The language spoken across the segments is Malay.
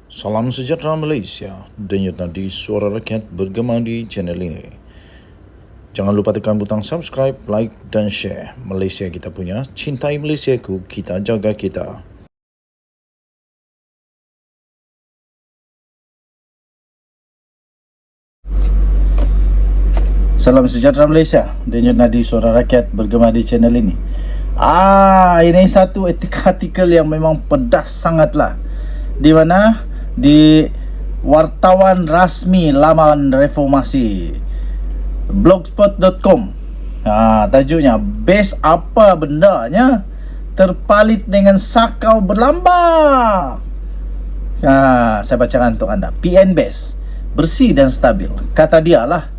Salam sejahtera Malaysia, denyut nadi suara rakyat bergema di channel ini. Jangan lupa tekan butang subscribe, like dan share. Malaysia kita punya, cintai Malaysiaku, kita jaga kita. Salam sejahtera Malaysia, denyut nadi suara rakyat bergema di channel ini. Ini satu artikel yang memang pedas sangatlah. Di mana? Di wartawan rasmi laman reformasi blogspot.com. Tajuknya, bes apa bendanya terpalit dengan sakau berlambak. Saya bacakan untuk anda. PN best, bersih dan stabil. Kata dia lah,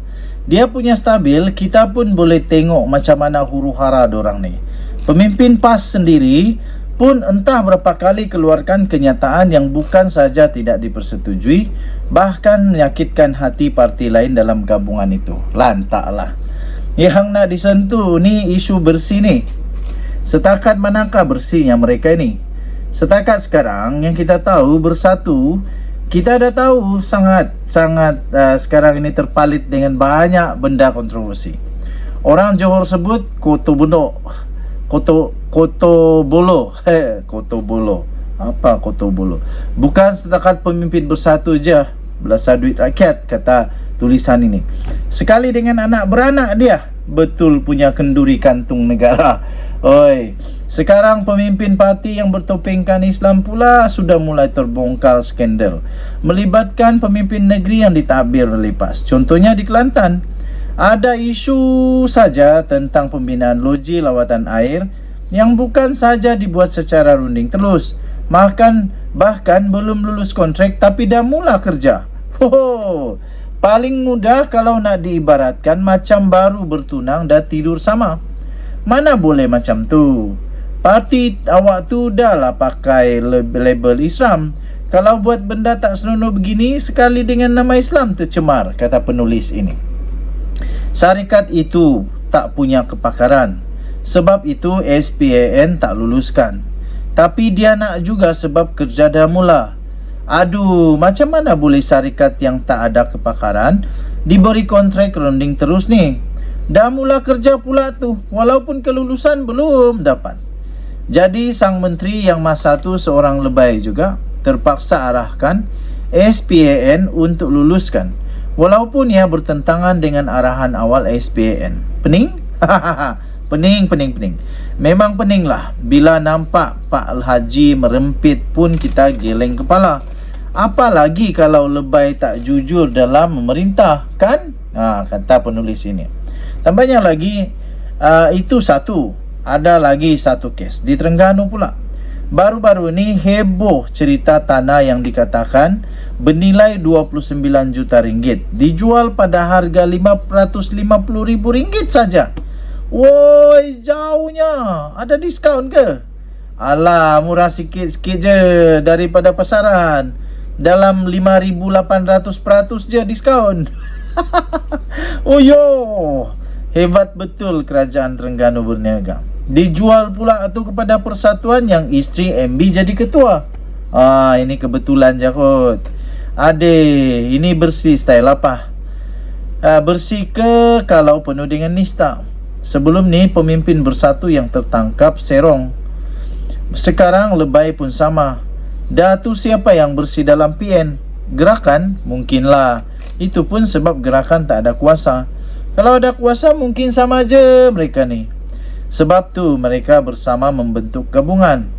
dia punya stabil, kita pun boleh tengok macam mana huru hara dorang ni. Pemimpin PAS sendiri pun entah berapa kali keluarkan kenyataan yang bukan saja tidak dipersetujui, bahkan menyakitkan hati parti lain dalam gabungan itu. Lantaklah. Yang nak disentuh ni isu bersih ni. Setakat manakah bersihnya mereka ini? Setakat sekarang yang kita tahu bersatu, kita dah tahu sangat sekarang ini terpalit dengan banyak benda kontroversi. Orang Johor sebut Koto Bolo. Koto Bolo. Apa Koto Bolo? Bukan setakat pemimpin bersatu je belasah duit rakyat, kata tulisan ini. Sekali dengan anak beranak dia betul punya kenduri kantung negara. Oi, sekarang pemimpin parti yang bertopengkan Islam pula sudah mulai terbongkar skandal melibatkan pemimpin negeri yang ditabir lepas. Contohnya di Kelantan, ada isu saja tentang pembinaan loji lawatan air yang bukan saja dibuat secara runding terus, bahkan belum lulus kontrak tapi dah mula kerja. Paling mudah kalau nak diibaratkan macam baru bertunang dah tidur sama. Mana boleh macam tu. Parti awak tu dah lah pakai label Islam. Kalau buat benda tak senonoh begini, sekali dengan nama Islam tercemar, kata penulis ini. Syarikat itu tak punya kepakaran, sebab itu SPAN tak luluskan. Tapi dia nak juga sebab kerja dah mula. Aduh, macam mana boleh syarikat yang tak ada kepakaran diberi kontrak runding terus ni? Dah mula kerja pula tu, walaupun kelulusan belum dapat. Jadi sang menteri yang masa tu seorang lebay juga, terpaksa arahkan SPAN untuk luluskan, walaupun ia bertentangan dengan arahan awal SPAN. Pening? Pening. Memang pening lah. Bila nampak Pak Al-Haji merempit pun kita geleng kepala. Apalagi kalau lebay tak jujur dalam memerintah, kan? Kata penulis ini. Tambahnya lagi, itu satu. Ada lagi satu kes di Terengganu pula. Baru-baru ni heboh cerita tanah yang dikatakan bernilai 29 juta ringgit dijual pada harga RM550,000 saja. Woi, jauhnya. Ada diskaun ke? Alah, murah sikit-sikit je daripada pasaran. Dalam 5,800% je diskaun. Hebat betul kerajaan Terengganu berniaga. Dijual pula tu kepada persatuan yang isteri MB jadi ketua. Ini kebetulan je kot. Ini bersih style apa? Bersih ke kalau penuh dengan nista? Sebelum ni pemimpin bersatu yang tertangkap serong. Sekarang lebay pun sama. Dah tu siapa yang bersih dalam PN? Gerakan? Mungkinlah. Itu pun sebab gerakan tak ada kuasa. Kalau ada kuasa mungkin sama je mereka ni. Sebab tu mereka bersama membentuk gabungan.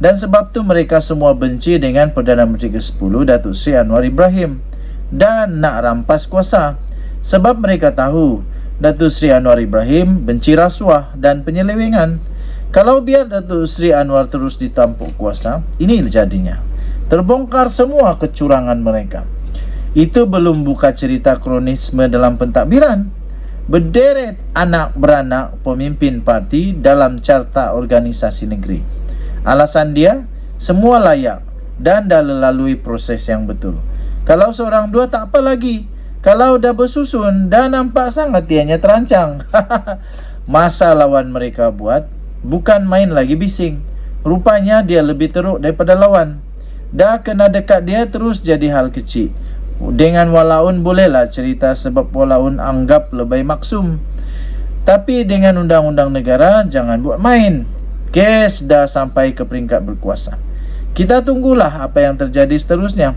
Dan sebab tu mereka semua benci dengan Perdana Menteri ke-10 Datuk Seri Anwar Ibrahim dan nak rampas kuasa. Sebab mereka tahu Datuk Seri Anwar Ibrahim benci rasuah dan penyelewengan. Kalau biar Datuk Seri Anwar terus ditampuk kuasa, ini jadinya. Terbongkar semua kecurangan mereka. Itu belum buka cerita kronisme dalam pentadbiran. Berderet anak beranak pemimpin parti dalam carta organisasi negeri. Alasan dia, semua layak dan dah melalui proses yang betul. Kalau seorang dua tak apa lagi. Kalau dah bersusun, dah nampak sangat ianya terancang. Masa lawan mereka buat, bukan main lagi bising. Rupanya dia lebih teruk daripada lawan. Dah kena dekat dia terus jadi hal kecil. Dengan walaun bolehlah cerita sebab walaun anggap lebih maksum. Tapi dengan undang-undang negara jangan buat main. Kes dah sampai ke peringkat berkuasa. Kita tunggulah apa yang terjadi seterusnya.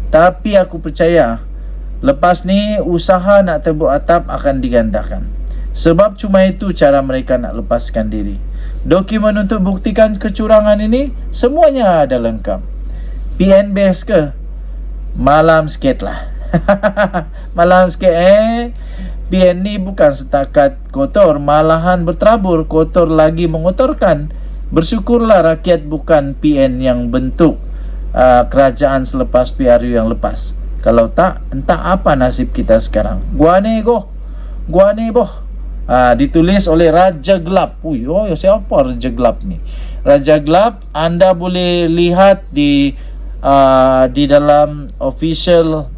Tapi aku percaya lepas ni usaha nak tebuk atap akan digandakan. Sebab cuma itu cara mereka nak lepaskan diri. Dokumen untuk buktikan kecurangan ini semuanya ada lengkap. PN best ke? Malam sikit lah. Malam sikit PN ni bukan setakat kotor, malahan berterabur, kotor lagi mengotorkan. Bersyukurlah rakyat bukan PN yang bentuk kerajaan selepas PRU yang lepas. Kalau tak, entah apa nasib kita sekarang. Gua ni boh. Ditulis oleh Raja Gelap. Siapa Raja Gelap ni? Raja Gelap anda boleh lihat di dalam official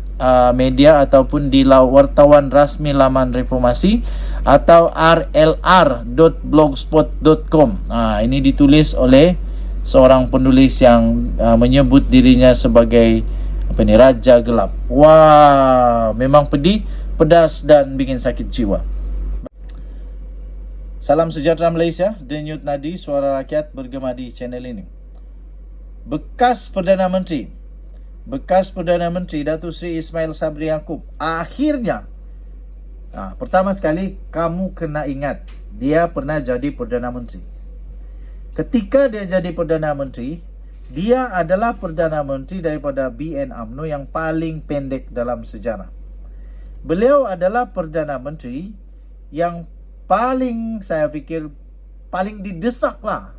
media ataupun di wartawan rasmi laman Reformasi atau rlr.blogspot.com. Ini ditulis oleh seorang penulis yang menyebut dirinya sebagai Raja Gelap. Wah, memang pedih, pedas dan bikin sakit jiwa. Salam sejahtera Malaysia, Denyut Nadi, suara rakyat bergema di channel ini. Bekas Perdana Menteri Datuk Seri Ismail Sabri Yaakob akhirnya, pertama sekali kamu kena ingat dia pernah jadi Perdana Menteri. Ketika dia jadi Perdana Menteri, dia adalah Perdana Menteri daripada BN UMNO yang paling pendek dalam sejarah. Beliau adalah Perdana Menteri yang paling, saya fikir, paling didesak lah.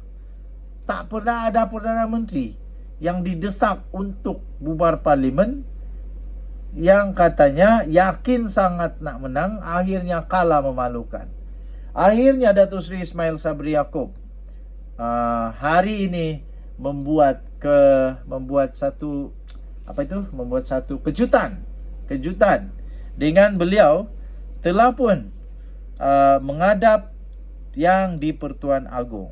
Tak pernah ada Perdana Menteri yang didesak untuk bubar parlimen, yang katanya yakin sangat nak menang, akhirnya kalah memalukan. Akhirnya Datuk Seri Ismail Sabri Yaakob hari ini membuat satu kejutan dengan beliau telah pun menghadap yang di Pertuan Agong.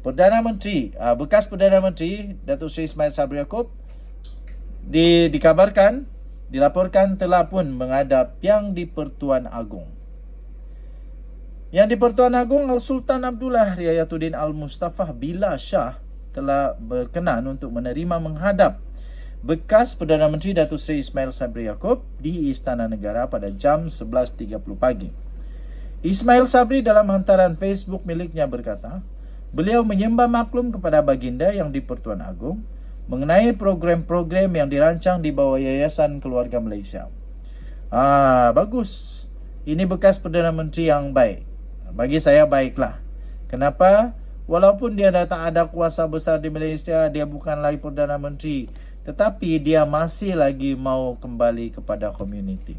Perdana Menteri, bekas Perdana Menteri Datuk Seri Ismail Sabri Yaakob dilaporkan telah pun menghadap yang di Pertuan Agong. Yang di Pertuan Agong, Sultan Abdullah Riayatuddin Al-Mustafah Billah Shah telah berkenan untuk menerima menghadap bekas Perdana Menteri Datuk Seri Ismail Sabri Yaakob di Istana Negara pada jam 11.30 pagi. Ismail Sabri dalam hantaran Facebook miliknya berkata, beliau menyembah maklum kepada baginda yang di Pertuan Agong mengenai program-program yang dirancang di bawah Yayasan Keluarga Malaysia. Bagus. Ini bekas Perdana Menteri yang baik. Bagi saya baiklah. Kenapa? Walaupun dia dah tak ada kuasa besar di Malaysia, dia bukan lagi Perdana Menteri, tetapi dia masih lagi mau kembali kepada komuniti.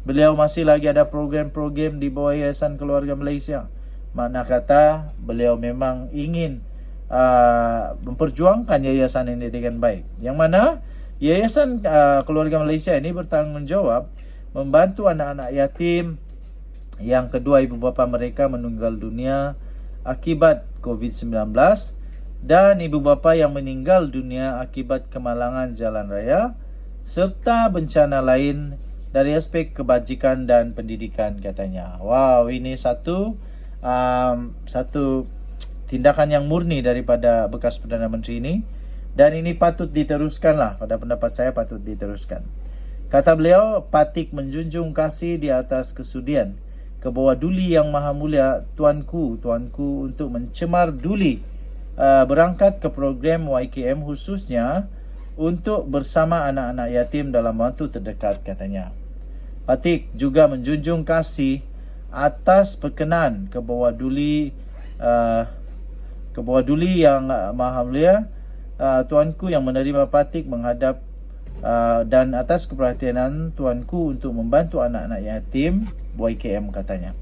Beliau masih lagi ada program-program di bawah Yayasan Keluarga Malaysia. Makna kata, beliau memang ingin memperjuangkan yayasan ini dengan baik. Yang mana Yayasan Keluarga Malaysia ini bertanggungjawab membantu anak-anak yatim yang kedua ibu bapa mereka meninggal dunia akibat COVID-19 dan ibu bapa yang meninggal dunia akibat kemalangan jalan raya serta bencana lain dari aspek kebajikan dan pendidikan katanya. Wow, ini satu tindakan yang murni daripada bekas Perdana Menteri ini, dan ini patut diteruskan lah. Pada pendapat saya patut diteruskan. Kata beliau, Patik menjunjung kasih di atas kesudian ke bawah duli yang maha mulia tuanku untuk mencemar duli berangkat ke program YKM khususnya untuk bersama anak-anak yatim dalam waktu terdekat katanya. Patik juga menjunjung kasih atas perkenan ke bawah duli yang maha mulia tuanku yang menerima Patik menghadap dan atas keperhatianan tuanku untuk membantu anak-anak yatim YKM katanya.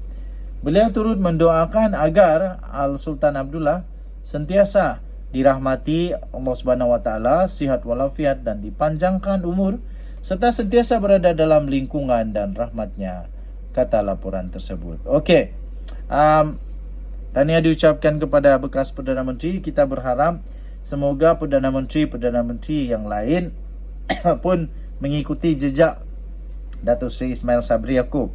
Beliau turut mendoakan agar Al-Sultan Abdullah sentiasa dirahmati Allah Subhanahu Wa Taala, sihat walafiat dan dipanjangkan umur serta sentiasa berada dalam lingkungan dan rahmatnya, kata laporan tersebut. Okey. Tahniah diucapkan kepada bekas Perdana Menteri. Kita berharap Semoga Perdana Menteri yang lain pun mengikuti jejak Datuk Seri Ismail Sabri Yaakob.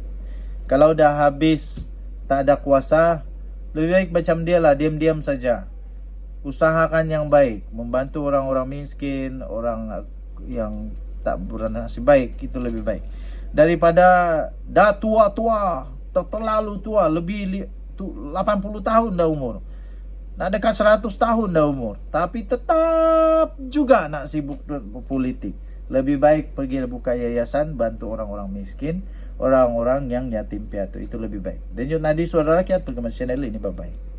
Kalau dah habis tak ada kuasa, lebih baik macam dia lah, diam-diam saja. Usahakan yang baik, membantu orang-orang miskin, orang yang tak bernasib baik, itu lebih baik daripada dah tua-tua, terlalu tua, lebih 80 tahun dah umur, nak dekat 100 tahun dah umur, tapi tetap juga nak sibuk politik. Lebih baik pergi buka yayasan, bantu orang-orang miskin, orang-orang yang yatim piatu, itu lebih baik. Dan Nadi Suara Rakyat, perkembangan channel ini, bye-bye.